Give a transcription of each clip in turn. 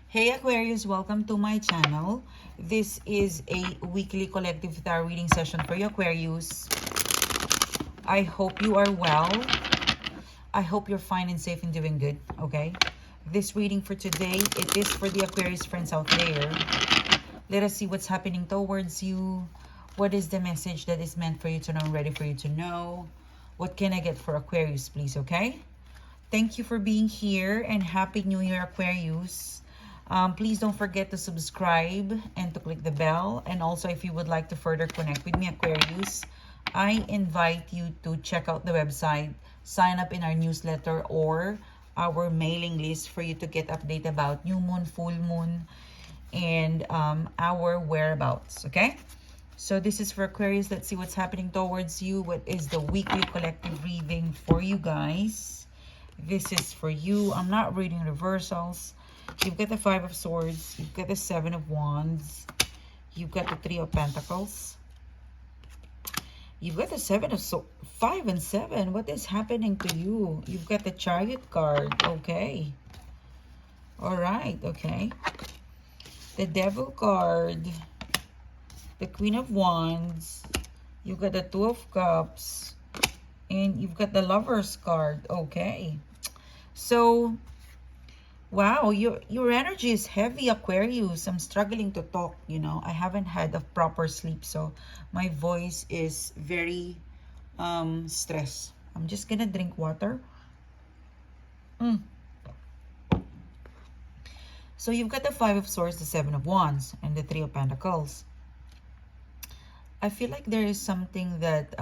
Hey Aquarius, welcome to my channel. This is a weekly collective tarot reading session for you Aquarius. I hope you are well. I hope you're fine and safe and doing good, okay? This reading for today, it is for the Aquarius friends out there. Let us see what's happening towards you. What is the message that is meant for you to know, ready for you to know? What can I get for Aquarius, please, okay? Thank you for being here and Happy New Year, Aquarius. Please don't forget to subscribe and to click the bell. And also, if you would like to further connect with me, Aquarius, I invite you to check out the website, sign up in our newsletter or our mailing list for you to get update about new moon, full moon, and our whereabouts, okay? So this is for Aquarius. Let's see what's happening towards you. What is the weekly collective reading for you guys? This is for you. I'm not reading reversals. You've got the Five of Swords. You've got the Seven of Wands. You've got the Three of Pentacles. You've got the Five and Seven. What is happening to you? You've got the Chariot card. Okay. All right. Okay. The Devil card. The Queen of Wands. You've got the Two of Cups. And you've got the Lover's card. Okay. So, wow, your energy is heavy, Aquarius. I'm struggling to talk, you know. I haven't had a proper sleep, so my voice is very stressed. I'm just gonna drink water. So you've got the Five of Swords, the Seven of Wands, and the Three of Pentacles. I feel like there is something that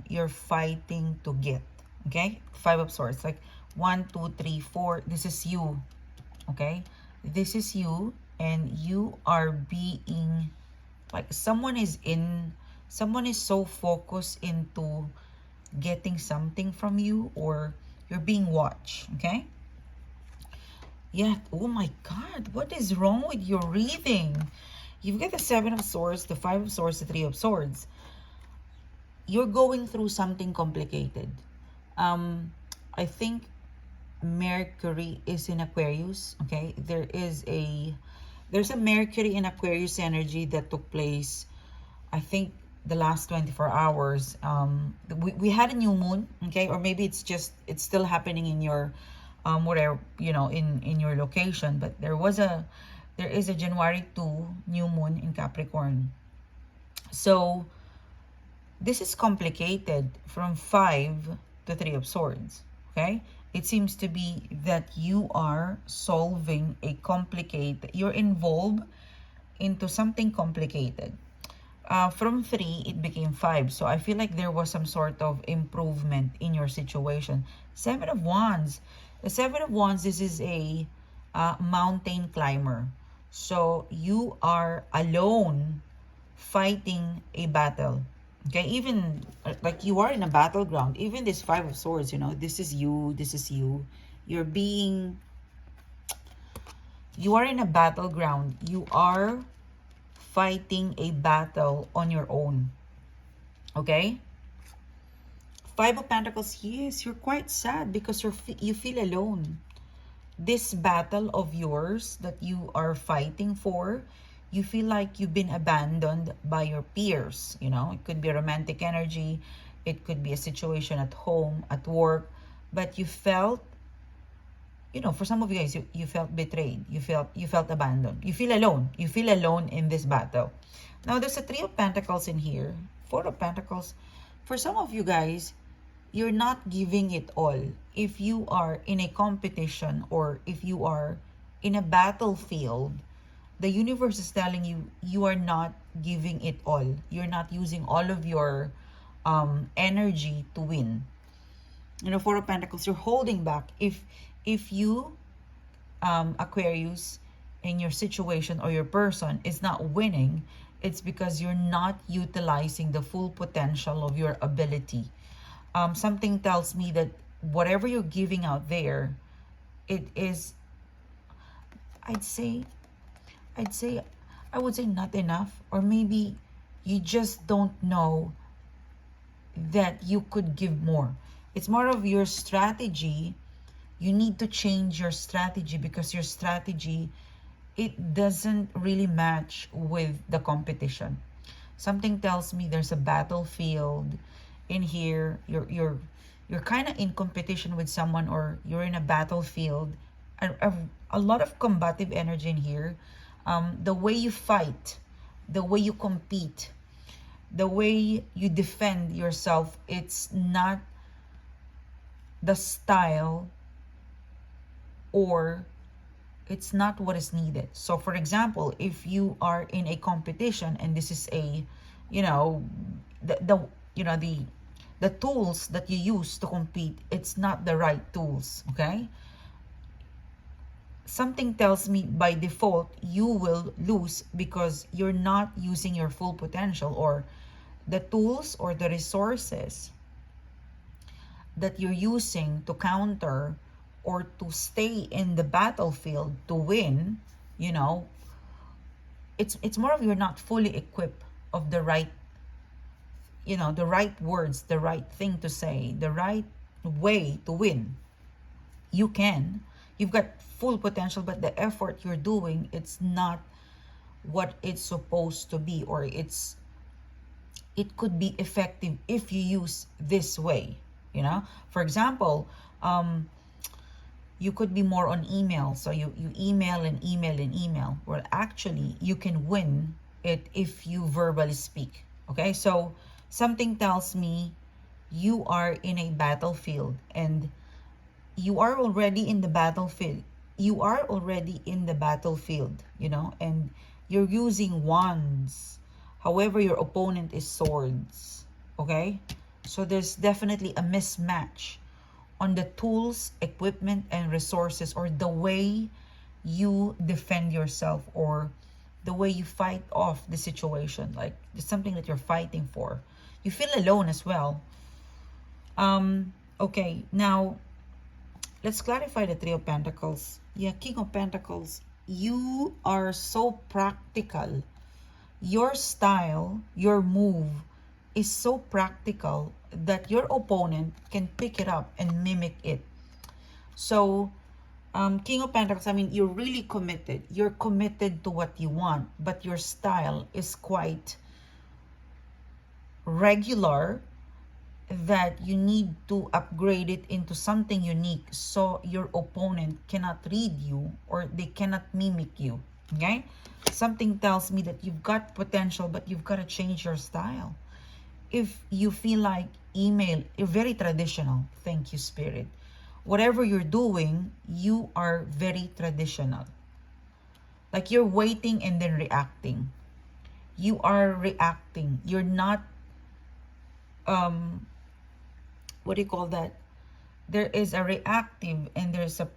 you're fighting to get, okay? Five of Swords, like 1, 2, 3, 4. This is you, okay? This is you, and you are being, like someone is so focused into getting something from you, or you're being watched, okay? Yeah, oh my God, what is wrong with your reading? You've got the Seven of Swords, the Five of Swords, the Three of Swords. You're going through something complicated. I think Mercury is in Aquarius, okay? There's a Mercury in Aquarius energy that took place, I think, the last 24 hours. We had a new moon, okay? Or maybe it's still happening in your, whatever, you know, in your location. But there is a January 2 new moon in Capricorn. So this is complicated from 5 to 3 of Swords, okay? It seems to be that you are solving you're involved into something complicated. From 3, it became 5. So I feel like there was some sort of improvement in your situation. Seven of Wands. The Seven of Wands, this is a mountain climber. So you are alone fighting a battle. Okay, even like you are in a battleground. Even this Five of Swords, you know, this is you, this is you. You are in a battleground. You are fighting a battle on your own. Okay? Five of Pentacles, yes, you're quite sad because you feel alone. This battle of yours that you are fighting for, you feel like you've been abandoned by your peers. You know, it could be romantic energy, it could be a situation at home, at work, but you felt, you know, for some of you guys, you felt betrayed, you felt abandoned, you feel alone in this battle. Now there's a Three of Pentacles in here, Four of Pentacles. For some of you guys, you're not giving it all. If you are in a competition or if you are in a battlefield, the universe is telling you you are not giving it all. You're not using all of your energy to win. You know, Four of Pentacles, you're holding back. If you, Aquarius, in your situation or your person is not winning, it's because you're not utilizing the full potential of your ability. Something tells me that whatever you're giving out there, it is, I would say not enough, or maybe you just don't know that you could give more. It's more of your strategy. You need to change your strategy because your strategy it doesn't really match with the competition. Something tells me there's a battlefield in here. You're kind of in competition with someone, or you're in a battlefield. A lot of combative energy in here. The way you fight, the way you compete, the way you defend yourself, it's not the style, or it's not what is needed. So for example, if you are in a competition and this is a, you know, the you know the tools that you use to compete, it's not the right tools, okay? Something tells me by default you will lose because you're not using your full potential, or the tools or the resources that you're using to counter or to stay in the battlefield to win, you know, it's more of you're not fully equipped of the right, you know, the right words, the right thing to say, the right way to win. You can, you've got full potential, but the effort you're doing, it's not what it's supposed to be, or it could be effective if you use this way, you know. For example, you could be more on email, so you email and email and email. Well, actually you can win it if you verbally speak, okay? So something tells me you are in a battlefield, and you are already in the battlefield. You are already in the battlefield, you know, and you're using wands. However, your opponent is swords, okay? So there's definitely a mismatch on the tools, equipment, and resources, or the way you defend yourself, or the way you fight off the situation. Like, it's something that you're fighting for. You feel alone as well. Okay, now let's clarify the Three of Pentacles. Yeah, King of Pentacles. You are so practical. Your style, your move is so practical that your opponent can pick it up and mimic it. So, King of Pentacles, I mean, you're really committed. You're committed to what you want, but your style is quite regular, that you need to upgrade it into something unique so your opponent cannot read you, or they cannot mimic you, okay? Something tells me that you've got potential, but you've got to change your style. If you feel like email, you're very traditional. Thank you, Spirit. Whatever you're doing, you are very traditional. Like, you're waiting and then reacting. You are reacting. You're not, what do you call that? There is a reactive and there's a,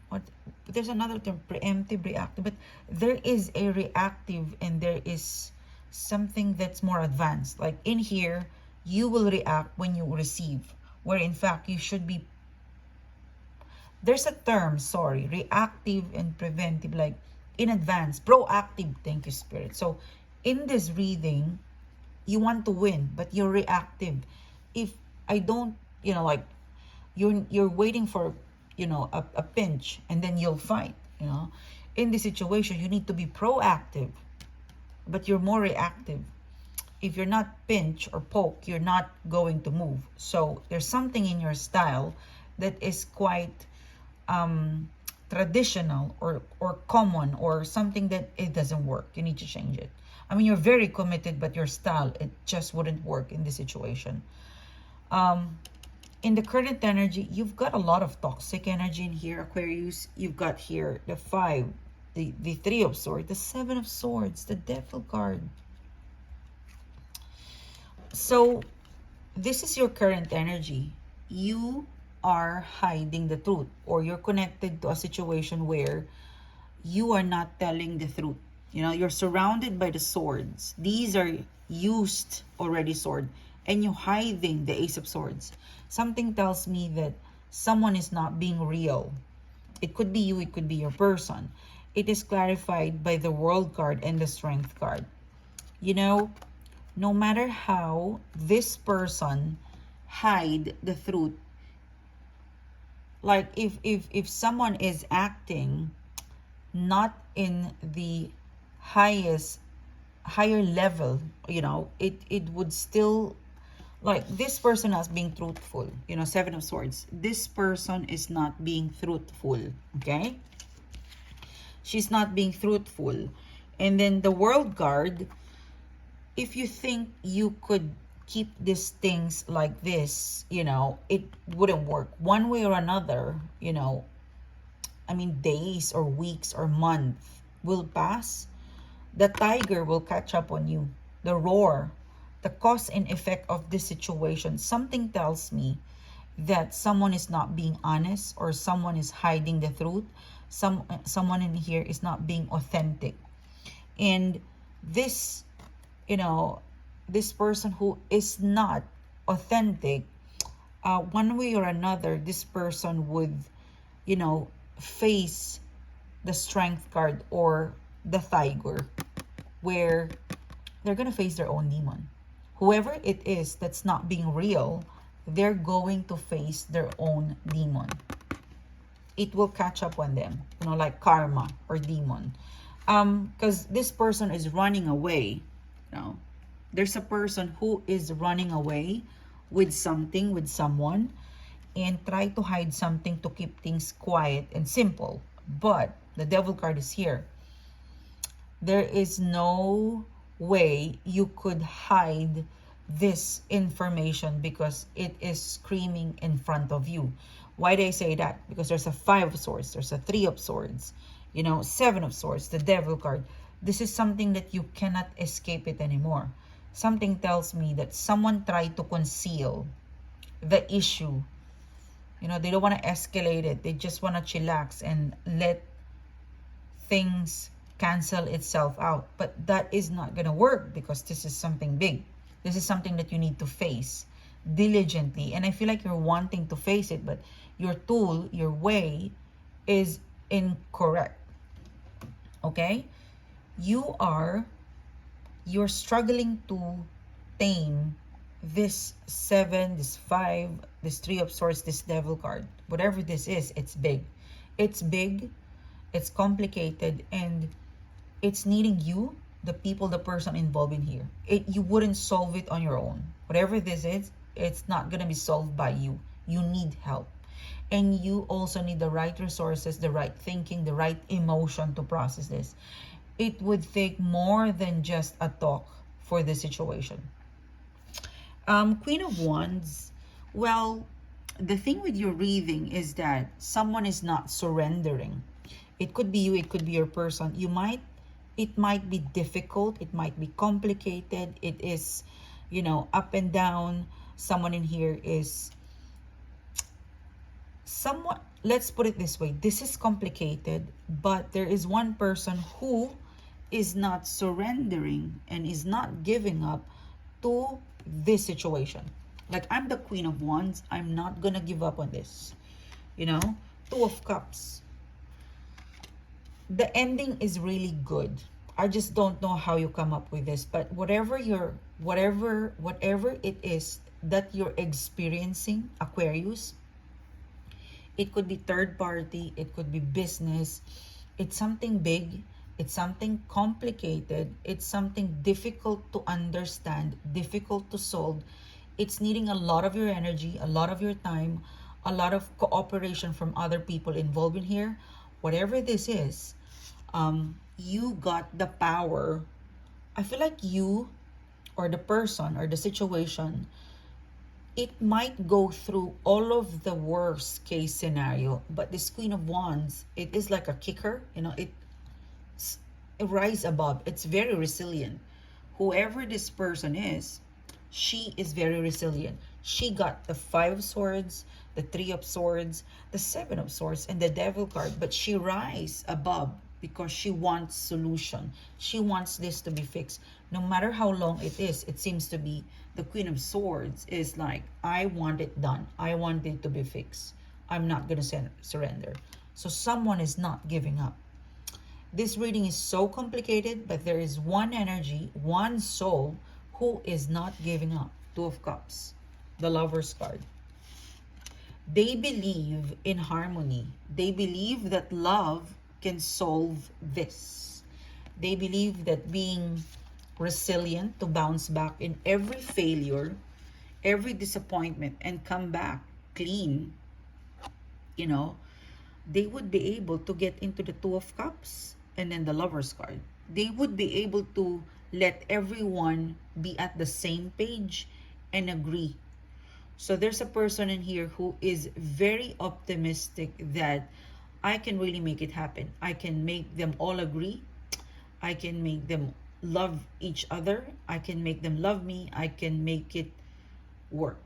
what, there's another term, preemptive, reactive, but there is a reactive and there is something that's more advanced. Like in here, you will react when you receive, where in fact you should be, there's a term, sorry, reactive and preventive, like in advance, proactive. Thank you, Spirit. So in this reading, you want to win, but you're reactive. If I don't, you know, like you're waiting for, you know, a pinch and then you'll fight, you know. In this situation, you need to be proactive, but you're more reactive. If you're not pinch or poke, you're not going to move. So there's something in your style that is quite traditional or common, or something that it doesn't work. You need to change it. I mean, you're very committed, but your style, it just wouldn't work in this situation. In the current energy, you've got a lot of toxic energy in here, Aquarius. You've got here the 5, the 3 of Swords, the 7 of Swords, the Devil card. So this is your current energy. You are hiding the truth, or you're connected to a situation where you are not telling the truth. You know, you're surrounded by the swords. These are used already sword, and you're hiding the Ace of Swords. Something tells me that someone is not being real. It could be you, it could be your person. It is clarified by the World card and the Strength card. You know, no matter how this person hide the truth, like if someone is acting not in the higher level, you know, it would still, like, this person is being truthful, you know, Seven of Swords. This person is not being truthful, okay? She's not being truthful. And then the World card, if you think you could keep these things like this, you know, it wouldn't work. One way or another, you know, I mean, days or weeks or months will pass. The tiger will catch up on you. The roar, the cause and effect of this situation. Something tells me that someone is not being honest, or someone is hiding the truth. Someone in here is not being authentic. And this, you know, this person who is not authentic, one way or another, this person would, you know, face the Strength card or the tiger, where they're gonna face their own demon. Whoever it is that's not being real, they're going to face their own demon. It will catch up on them, you know, like karma or demon. Because this person is running away, you know. There's a person who is running away with something, with someone, and try to hide something to keep things quiet and simple. But the Devil card is here. There is no way you could hide this information because it is screaming in front of you. Why do I say that? Because there's a Five of Swords, there's a Three of Swords, you know, Seven of Swords, the Devil card. This is something that you cannot escape it anymore. Something tells me that someone tried to conceal the issue. You know, they don't want to escalate it. They just want to chillax and let things cancel itself out. But that is not going to work, because this is something big. This is something that you need to face diligently. And I feel like you're wanting to face it, but your tool, your way is incorrect. Okay? You're struggling to tame this seven, this five, this Three of Swords, this Devil card. Whatever this is, it's big. It's big, it's complicated, and it's needing you, the people, the person involved in here. You wouldn't solve it on your own. Whatever this is, it's not going to be solved by you. You need help. And you also need the right resources, the right thinking, the right emotion to process this. It would take more than just a talk for this situation. Queen of Wands. Well, the thing with your reading is that someone is not surrendering. It could be you, it could be your person. It might be difficult, it might be complicated, it is, you know, up and down. Someone in here is somewhat, let's put it this way, this is complicated, but there is one person who is not surrendering and is not giving up to this situation. Like, I'm the Queen of Wands, I'm not gonna give up on this, you know. Two of Cups. The ending is really good. I just don't know how you come up with this, but whatever it is that you're experiencing, Aquarius, it could be third party, it could be business, it's something big, it's something complicated, it's something difficult to understand, difficult to solve. It's needing a lot of your energy, a lot of your time, a lot of cooperation from other people involved in here. Whatever this is, you got the power. I feel like you, or the person or the situation, it might go through all of the worst case scenario, but this Queen of Wands, it is like a kicker, you know, it rise above. It's very resilient. Whoever this person is, she is very resilient. She got the Five of Swords, the Three of Swords, the Seven of Swords, and the Devil card, but she rise above because she wants solution. She wants this to be fixed. No matter how long it is, it seems to be the Queen of Swords is like, I want it done. I want it to be fixed. I'm not going to surrender. So someone is not giving up. This reading is so complicated, but there is one energy, one soul who is not giving up. Two of Cups, the Lover's card. They believe in harmony. They believe that love can solve this. They believe that being resilient to bounce back in every failure, every disappointment, and come back clean, you know, they would be able to get into the Two of Cups and then the Lover's card. They would be able to let everyone be at the same page and agree. So there's a person in here who is very optimistic that I can really make it happen. I can make them all agree. I can make them love each other. I can make them love me. I can make it work.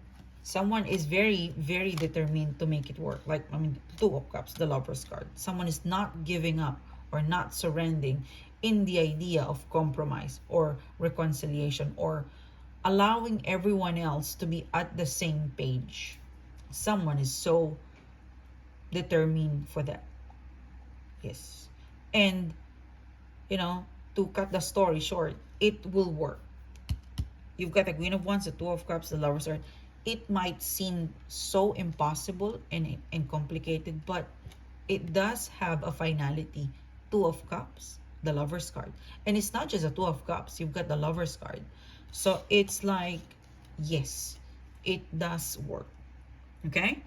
Someone is very, very determined to make it work. Like, I mean, Two of Cups, the Lover's card. Someone is not giving up or not surrendering in the idea of compromise or reconciliation or allowing everyone else to be at the same page. Someone is so determined for that. Yes. And, you know, to cut the story short, it will work. You've got the Queen of Wands, the Two of Cups, the Lover's card. It might seem so impossible and complicated, but it does have a finality. Two of Cups, the Lover's card. And it's not just a Two of Cups. You've got the Lover's card. So it's like, yes, it does work. Okay?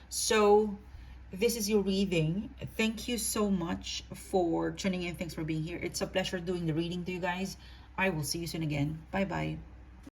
So this is your reading. Thank you so much for tuning in. Thanks for being here. It's a pleasure doing the reading to you guys. I will see you soon again. Bye-bye.